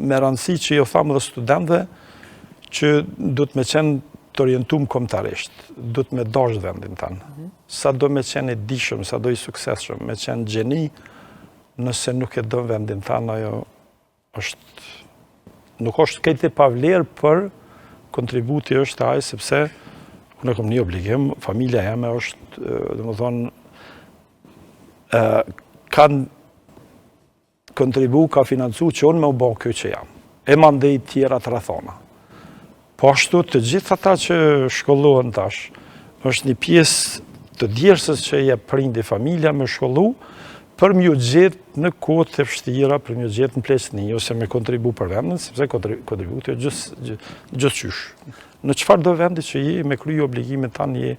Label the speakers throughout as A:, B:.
A: me rëndësi që jo thamë dhe studentëve që du të me qenë të orientum kombëtarisht, du të me dashë vendin tanë. Sa do me qenë e dishëm, sa do i sukseshëm, me qenë gjeni, nëse nuk e do vendin tanë, ajo nuk është kejtë e pavlerë, për kontributi është ajë, sepse unë e kom një obligim, familja jeme është, dhe më thonë, kanë kontribu, ka financu që unë me u bo kjo që jam. E mandej tjera të rëthona. Po ashtu të gjithë ata që shkollohen tash, është një pjesë të djersës që je prindi familja me shkollu, për mjë gjithë në kohët të vështira, për mjë gjithë në plesni, ose me kontribu për vendin, sepse kontribu të gjithë qysh. Në qëfar do vendi që je me kryu obligimet tanë,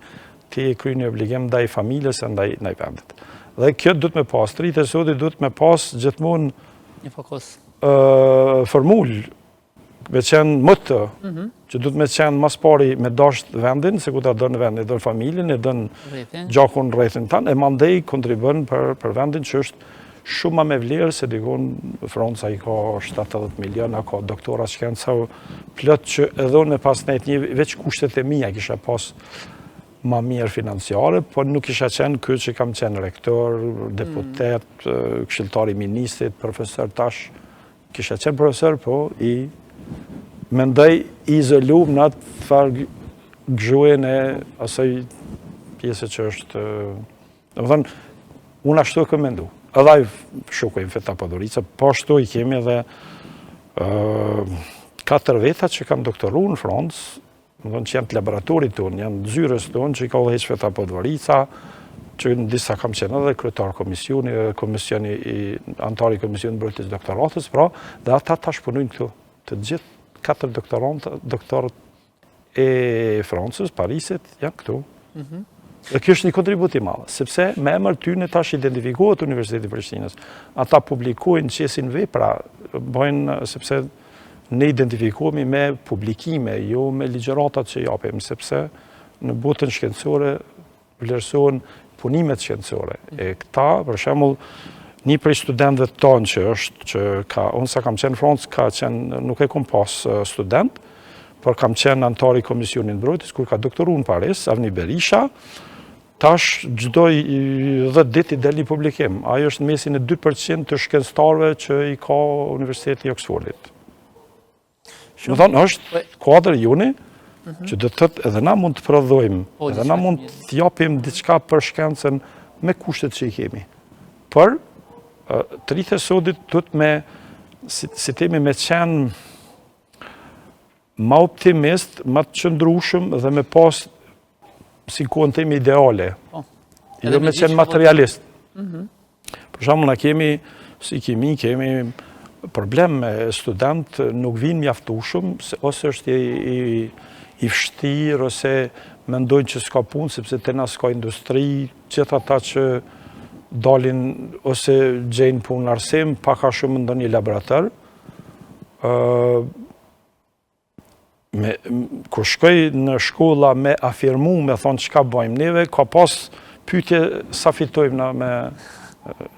A: ti e kryu një obligim ndaj familjes e ndaj vendit. Dhe kjo du të me pas, të rritë e sotit du të me pas gjithmonë
B: një fokus.
A: Formull, me qenë mëtë, që du të me qenë mas pari me dasht vendin, se ku ta dënë vendin, e dënë familjen, e dënë gjakun rrethin tanë, e mandej kontribën për vendin që është shumë ma me vlerë, se dikon Franca i ka 70 miliona, ka doktora shkenca, plët që edhe unë me pas nejt një, veç kushtet e mija kisha pas ma mirë financiare, po nuk isha qenë këtë që kam qenë rektor, deputet, këshilltari ministrit, profesor tash, kisha qenë profesor, po i mendoj izolum në atë farë gjuën e asaj pjesë që është, dhe më thënë, unë ashtu e këmë mendu. Edhe i shukojmë Feta Podgorica, po ashtu i kemi edhe 4 veta që kanë doktoru në Francë, më thënë që janë të laboratorit tonë, janë zyres tonë që i ka dheqë Feta Podgorica, që në disa kam qenë edhe kryetar komisioni, antari komisioni mbrojtjes doktoratës, pra, dhe ata tash punojnë këtu, të gjithë 4 doktorët e Francës, Parisit, janë këtu. Dhe kjo është një kontribut i madh, sepse me emër tyne tash identifikohet Universiteti i Prishtinës. Ata publikojnë qesin vepra, bëjnë, sepse ne identifikohemi me publikime, jo me ligjëratat që japim, sepse në botën shkencore vlerësohen punimet shkencore. E këta, për shembull, një prej studentëve tonë që është, që ka, unë sa kam qenë në Francë, ka qenë, nuk e kom pas student, por kam qenë antari Komisionit Mbrojtjes, kur ka doktoru në Paris, Avni Berisha, tash gjdoj 10 dit i del një publikim. Ajo është në mesin e 2% të shkencëtarëve që i ka Universiteti i Oxfordit. Më thonë, është kuadër juni, që dhe të tëtë edhe na mund të prodhojmë, edhe na mund të japim diçka për shkencën me kushtet që i kemi. Për të rritë e sodit të të me, si temi me qenë ma optimist, ma të qëndrushëm dhe me pas si kohën temi ideale. Jo me qenë materialist. Për shumë na kemi, si kimi, kemi problem me student, nuk vinë mjaftushëm, ose është i vështirë, ose mendojnë që s'ka punë, sepse të na s'ka industri, gjithë ata që dalin ose gjejnë punë në arsim, paka shumë ndonjë laborator. Kur shkoj në shkolla me afirmu, me thonë çka bëjmë neve, ka pas pyetje sa fitojmë na me,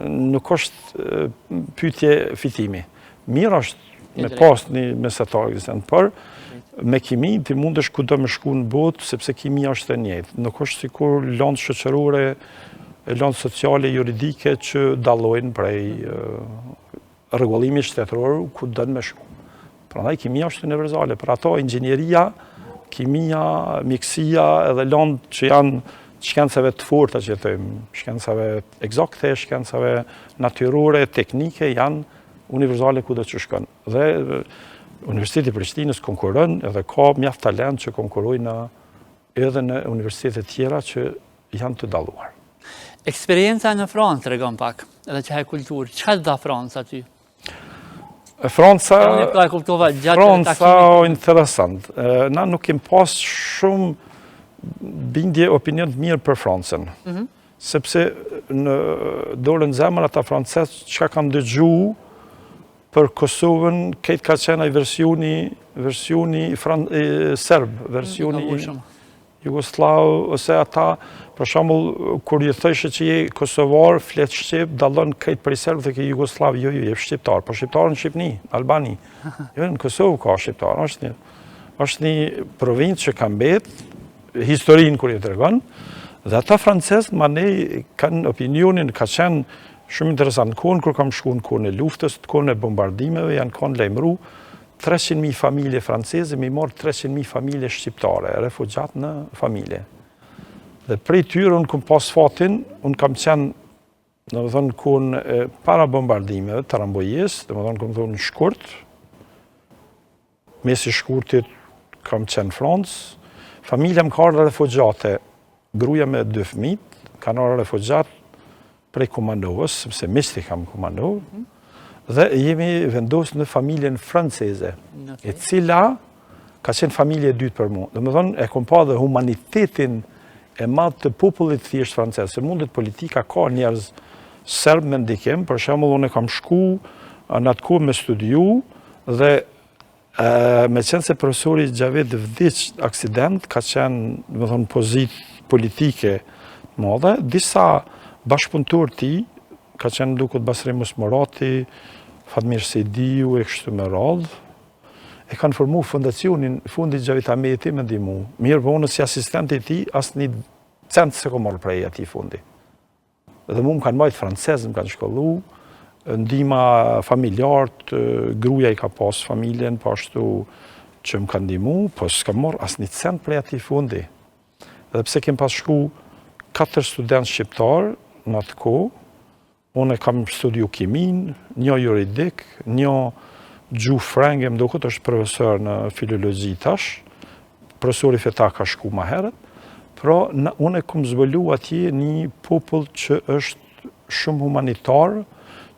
A: nuk është pyetje fitimi. Mirë është me pas një mesatar ekzistent, por me kimi ti mundesh kudo me shku në botë, sepse kimia është e njëjtë. Nuk është sikur lëndë shoqërore, lëndë sociale, juridike që dallojnë prej rregullimit shtetëror ku dënë me shku. Prandaj kimia është universale. Për ato inxhinieria, kimia, mjekësia edhe lëndë që janë shkencave të forta që thëjmë, shkencave eksakte, shkencave natyrore, teknike, janë universale ku do që shkon. Dhe Universiteti i Prishtinës konkurron edhe ka mjaft talent që konkurrojnë edhe në universitetet tjera që janë të dalluar.
B: Eksperienca në Francë tregon pak, edhe që haj kulturë. Çka da Franca aty?
A: Franca interesant. Na nuk kem pas shumë bindje opinion të mirë për Francën. Sepse në dorën zemër ata francezë çka kanë dëgjuar për Kosovën, këtë ka qenë versioni serb, versioni Jugoslav, ose ata, për shembull, kur ju thëshë që je kosovar, flet shqip, dallon krejt prej serbëve dhe ke Jugoslav, jo, je shqiptar, po shqiptar në Shqipni, në Albani. Jo, në Kosovë ka shqiptar, është një provincë që ka mbet, historinë kur i tregon, dhe ata francezë manej kanë opinionin, ka qenë shumë interesant kohën kur kam shku në kohën e luftës, në kohën e bombardimeve, janë kanë lajmëru 300.000 familje franceze, mi morë 300.000 familje shqiptare, refugjat në familje. Dhe prej tyre, unë kam pas fatin, unë kam qenë, në më thonë, kohën para bombardimeve, të Rambojes, dhe më thonë, kam thonë shkurt, mesi shkurtit kam qenë Francë, familja më ka ardhur refugjate, gruaja me 2 fëmijë, kanë ardhur refugjat prej Kumanovës, sepse misti kam Kumanovë, dhe jemi vendosur në familjen franceze, e cila ka qenë familje e dytë për mua. Dhe më thonë, e kom pa dhe humanitetin e madh të popullit thjesht francez, se mundet politika ka njerëz serb me ndikim, për shembull unë kam shku në atë kohë me studiu dhe me qenë se profesori Gjaved vdiq aksident, ka qenë, më thonë, pozitë politike madhe, disa bashkëpunëtor ti, ka qenë dukut Basri Musmorati, Fatmir Sejdiu e kështu me radhë, e kanë formu fondacionin Fundit Gjavit Ahmeti me ndihmu. Mirë po unë si asistenti ti, asë një cent se ko marrë prej ati fundi. Dhe mu më kanë majtë francezë, më kanë shkollu, ndihma familjartë, gruaja i ka pas familjen, po ashtu që më kanë ndihmu, po s'ka marrë asë një cent prej ati fundi. Edhe pse kem pas shku 4 student shqiptar në atë kohë, unë kam studiu kimin, një juridik, një gjuhë frenge, më duket është profesor në filologji tash, profesori feta ka shku ma herët, pra unë kam zbulu atje një popull që është shumë humanitar,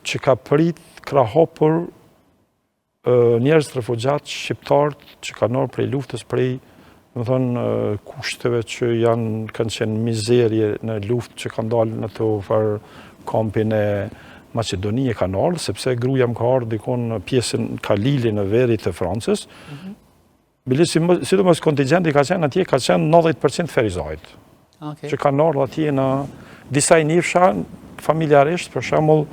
A: që ka prit krahopur njerëz refugjat shqiptarët që kanë ardhur prej luftës, prej më thonë kushteve që kanë qenë mizerje në luftë që kanë dalë në të farë kampin e Macedonie kanë ardhur, sepse gruaja më ka ardhur dikon pjesën Kalili në veri të Francës. Sidomos kontingjenti ka qenë atje, ka qenë 90% ferizajt. Që kanë ardhur atje në disa njëfsha familjarisht, për shembull,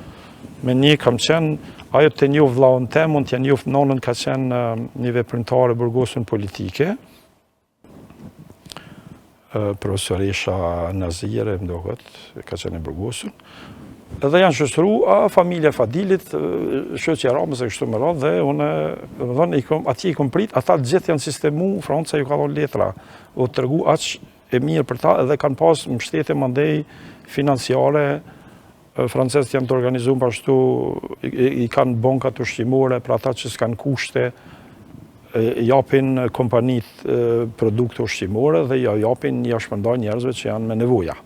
A: me një kam qenë, ajo të njoh vllaun tem, unë të njoh nonën, ka qenë një veprimtare burgosën politike, profesoresha Nazire, më duket, ka qenë e burgosën. Edhe janë shoqëru familja Fadilit, shoqja Ramës e kështu me radhë, dhe unë atje i kom prit, ata gjithë janë sistemu, Franca ju ka dhënë letra, u tregu aq e mirë për ta, edhe kanë pas mbështetje mandej financiare, francezët janë të organizuar pashtu, i kanë bankat ushqimore për ata që s'kan kushte, japin kompanit produkte ushqimore dhe japin ja shpërndajnë njerëzve që janë me nevoja.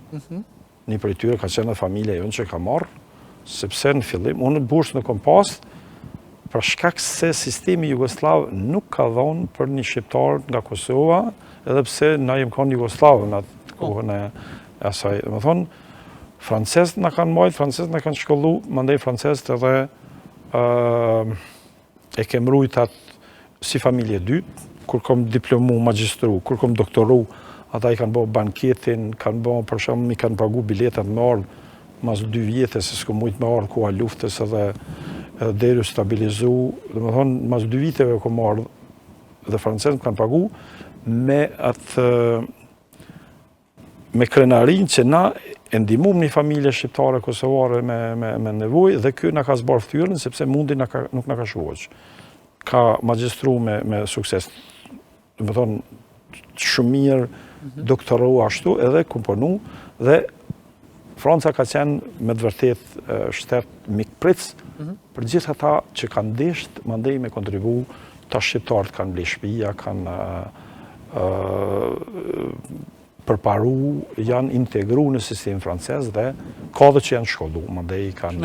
A: Një prej tyre ka qenë familja jonë që ka marrë, sepse në fillim, unë bursë në kom pas, për shkak se sistemi Jugoslav nuk ka dhonë për një shqiptar nga Kosova, edhe pse na jem kanë Jugoslavë në atë kohën e asaj. Më thonë, francezët na kanë majtë, francezët na kanë shkollu, mandej francezët edhe e kem rujt atë si familje dytë, kur kom diplomu, magjistru, kur kom doktoru, ata i kanë bërë banketin, kanë bërë, për shembull, i kanë pagu biletat me ardhë mas 2 vjetë, se s'ko mujtë me ardhë koha luftës edhe deri u stabilizu. Dhe më thonë, mas 2 viteve kom ardhë dhe francezët kanë pagu me krenarin që na e ndihmum një familje shqiptare kosovare me nevojë, dhe ky na ka zbarë ftyrën, sepse mundi nuk na ka shoqë. Ka magjistru me sukses. Dhe më thonë, shumë mirë, doktoru ashtu, edhe komponu, dhe Franca ka qenë me të vërtet shtet mikpric, për gjithë ata që kanë desht, mandej me kontribu, ta shqiptarët kanë ble shtëpia, kanë përparu, janë integru në sistem francez dhe ka dhe që janë shkollu, mandej kanë